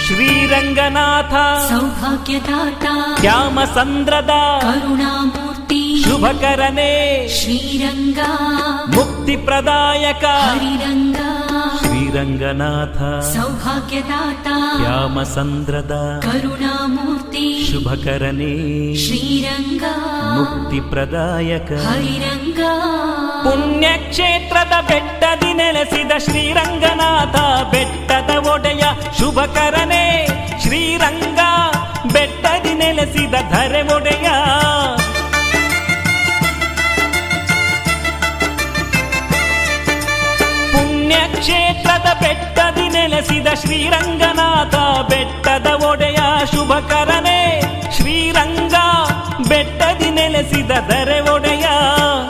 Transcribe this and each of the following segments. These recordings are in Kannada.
ಶ್ರೀರಂಗನಾಥ ಸೌಭಾಗ್ಯದಾತ ಶ್ಯಾಮಸಂದ್ರದ ಕರುಣಾಮೂರ್ತಿ ಶುಭಕರನೇ ಶ್ರೀರಂಗ ಮುಕ್ತಿ ಪ್ರದಾಯಕ ಹರಿರಂಗ ಶ್ರೀರಂಗನಾಥ ಸೌಭಾಗ್ಯದಾತ ಶ್ಯಾಮಸಂದ್ರದ ಕರುಣಾಮೂರ್ತಿ ಶುಭಕರನೇ ಶ್ರೀರಂಗ ಮುಕ್ತಿ ಪ್ರದಾಯಕ ಹರಿರಂಗ ಪುಣ್ಯಕ್ಷೇತ್ರದ ಬೆಟ್ಟದಿ ನೆಲೆಸಿದ ಶ್ರೀರಂಗನಾಥ ಬೆಟ್ಟದ ಒಡೆಯ ಶುಭಕರನೇ ಶ್ರೀರಂಗ ಬೆಟ್ಟದಿ ನೆಲೆಸಿದ ಧರೆ ಒಡೆಯ ಪುಣ್ಯಕ್ಷೇತ್ರದ ಬೆಟ್ಟದಿ ನೆಲೆಸಿದ ಶ್ರೀರಂಗನಾಥ ಬೆಟ್ಟದ ಒಡೆಯ ಶುಭಕರನೇ ಶ್ರೀರಂಗ ಬೆಟ್ಟದಿ ನೆಲೆಸಿದ ಧರೆ ಒಡೆಯ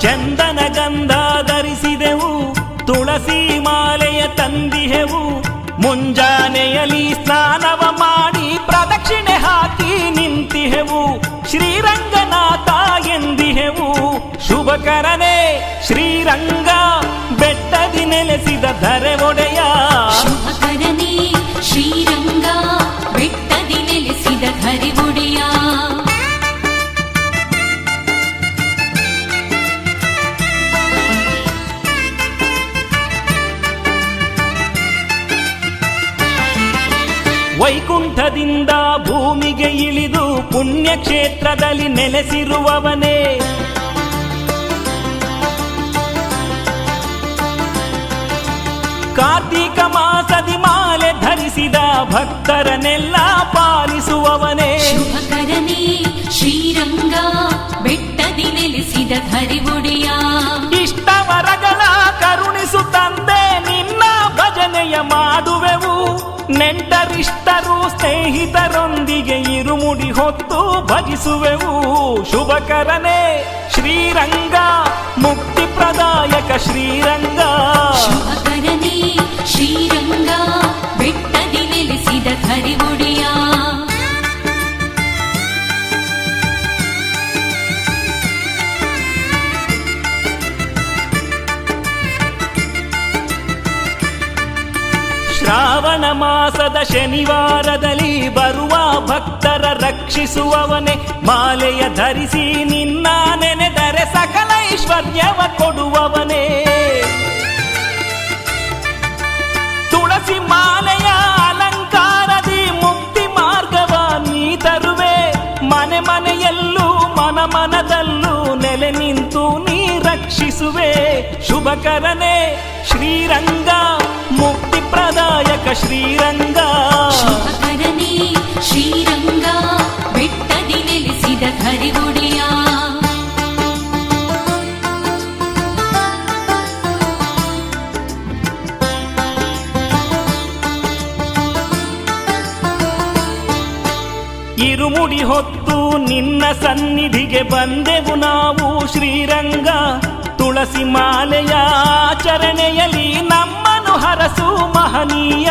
ಚಂದನ ಗಂಧ ಧರಿಸಿದೆವು ತುಳಸಿ ಮಾಲೆಯ ತಂದಿಹೆವು ಮುಂಜಾನೆಯಲ್ಲಿ ಸ್ನಾನವ ಮಾಡಿ ಪ್ರದಕ್ಷಿಣೆ ಹಾಕಿ ನಿಂತಿಹೆವು ಶ್ರೀರಂಗನಾಥ ಎಂದಿಹೆವು ಶುಭಕರನೇ ಶ್ರೀರಂಗ ಬೆಟ್ಟದಿ ನೆಲೆಸಿದ ಧರೆ ಒಡೆಯ ಶುಭಕರನೇ ಶ್ರೀರಂಗ ಬೆಟ್ಟದಿ ನೆಲೆಸಿದ ಧರೆ ಒಡೆಯ ವೈಕುಂಠದಿಂದ ಭೂಮಿಗೆ ಇಳಿದು ಪುಣ್ಯಕ್ಷೇತ್ರದಲ್ಲಿ ನೆಲೆಸಿರುವವನೇ ಕಾರ್ತೀಕ ಮಾಸದಿ ಮಾಲೆ ಧರಿಸಿದ ಭಕ್ತರನ್ನೆಲ್ಲ ಪಾಲಿಸುವವನೇ ಶುಭಕರನೇ ಶ್ರೀರಂಗ ಬೆಟ್ಟದಿ ನೆಲೆಸಿದ ಧರೆ ಒಡೆಯ ಇಷ್ಟವರಗಳ ಕರುಣಿಸು ತಂದೆ ನಿನ್ನ ಭಜನೆಯ ಮಾಡುವೆವು ನೆಂಟರಿಷ್ಟರು ಸ್ನೇಹಿತರೊಂದಿಗೆ ಇರುಮುಡಿ ಹೊತ್ತು ಭಜಿಸುವೆವು ಶುಭಕರನೇ ಶ್ರೀರಂಗ ಮುಕ್ತಿ ಪ್ರದಾಯಕ ಶ್ರೀರಂಗ ಶುಭಕರನೇ ಶ್ರೀರಂಗ ಬೆಟ್ಟದಿ ನೆಲೆಸಿದ ಧರೆ ಒಡೆಯ ಶ್ರಾವಣ ಮಾಸದ ಶನಿವಾರದಲ್ಲಿ ಬರುವ ಭಕ್ತರ ರಕ್ಷಿಸುವವನೇ ಮಾಲೆಯ ಧರಿಸಿ ನಿನ್ನ ನೆನೆದರೆ ಸಕಲ ಐಶ್ವರ್ಯವ ಕೊಡುವವನೇ ತುಳಸಿ ಮಾಲೆಯ ಅಲಂಕಾರದಿ ಮುಕ್ತಿ ಮಾರ್ಗವ ನೀ ತರುವೆ ಮನೆ ಮನೆಯಲ್ಲೂ ಮನ ಮನದಲ್ಲೂ ನೆಲೆ ನಿಂತು ನೀ ರಕ್ಷಿಸುವೆ ಶುಭಕರನೇ ಶ್ರೀರಂಗ ಮುಕ್ತಿ ಪ್ರದಾಯಕ ಶ್ರೀರಂಗ ಶುಭಕರನೇ ಶ್ರೀರಂಗ ಬೆಟ್ಟದಿ ನೆಲೆಸಿದ ಧರೆ ಒಡೆಯ ಇರುಮುಡಿ ಹೊತ್ತು ನಿನ್ನ ಸನ್ನಿಧಿಗೆ ಬಂದೆವು ನಾವು ಶ್ರೀರಂಗ ತುಳಸಿ ಮಾಲೆಯ ಆಚರಣೆಯಲ್ಲಿ ನಮ್ಮನ್ನು ಹರಸು ಮಹನೀಯ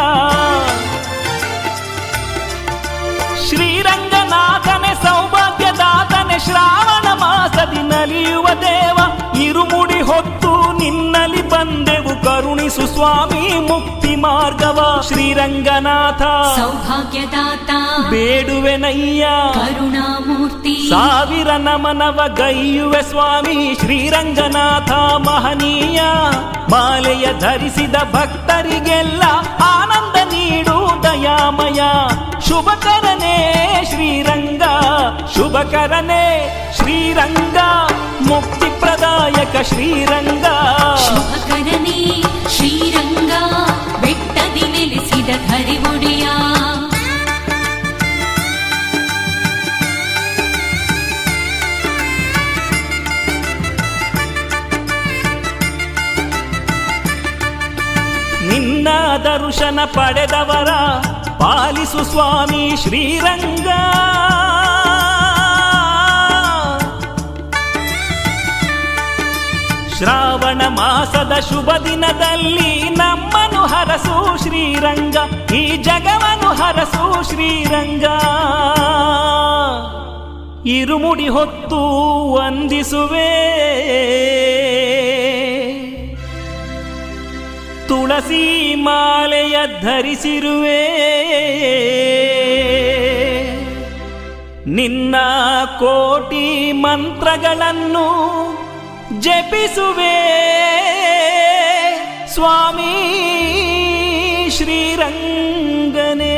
ಶ್ರೀರಂಗನಾಥನೆ ಸೌಭಾಗ್ಯದಾತನೆ ಶ್ರಾವಣ ಮಾಸದಿ ನಲಿಯುವ ದೇವ ಇರುಮುಡಿ ಹೊತ್ತು ನಿನ್ನಲಿ ಬಂದೆವು ಕರುಣಿಸು ಸ್ವಾಮಿ ಮುಕ್ತಿ ಮಾರ್ಗವ ಶ್ರೀರಂಗನಾಥ ಸೌಭಾಗ್ಯದಾತ ಬೇಡುವೆನಯ್ಯ ಕರುಣಾಮೂರ್ತಿ ಸಾವಿರ ನಮನವ ಗೈಯುವೆ ಸ್ವಾಮಿ ಶ್ರೀರಂಗನಾಥ ಮಹನೀಯ ಮಾಲೆಯ ಧರಿಸಿದ ಭಕ್ತರಿಗೆಲ್ಲ ಆನಂದ ನೀಡು ದಯಾಮಯ ಶುಭಕರನೇ ಶ್ರೀರಂಗ ಶುಭಕರನೇ ಶ್ರೀರಂಗ ಮುಕ್ತಿ ಪ್ರದಾಯಕ ಶ್ರೀರಂಗ ಶುಭಕರನೇ ಶ್ರೀರಂಗ ಬೆಟ್ಟದಿ ನೆಲೆಸಿದ ಧರೆ ಒಡೆಯ ನಿನ್ನ ದರ್ಶನ ಪಡೆದವರ ಪಾಲಿಸು ಸ್ವಾಮಿ ಶ್ರೀರಂಗ ಶ್ರಾವಣ ಮಾಸದ ಶುಭ ದಿನದಲ್ಲಿ ನಮ್ಮನ್ನು ಹರಸು ಶ್ರೀರಂಗ ಈ ಜಗವನ್ನು ಹರಸು ಶ್ರೀರಂಗ ಇರುಮುಡಿ ಹೊತ್ತು ವಂದಿಸುವೆ ತುಳಸಿ ಮಾಲೆಯ ಧರಿಸಿರುವೆ ನಿನ್ನ ಕೋಟಿ ಮಂತ್ರಗಳನ್ನು ಜಪಿಸುವೆ ಸ್ವಾಮಿ ಶ್ರೀರಂಗನೇ.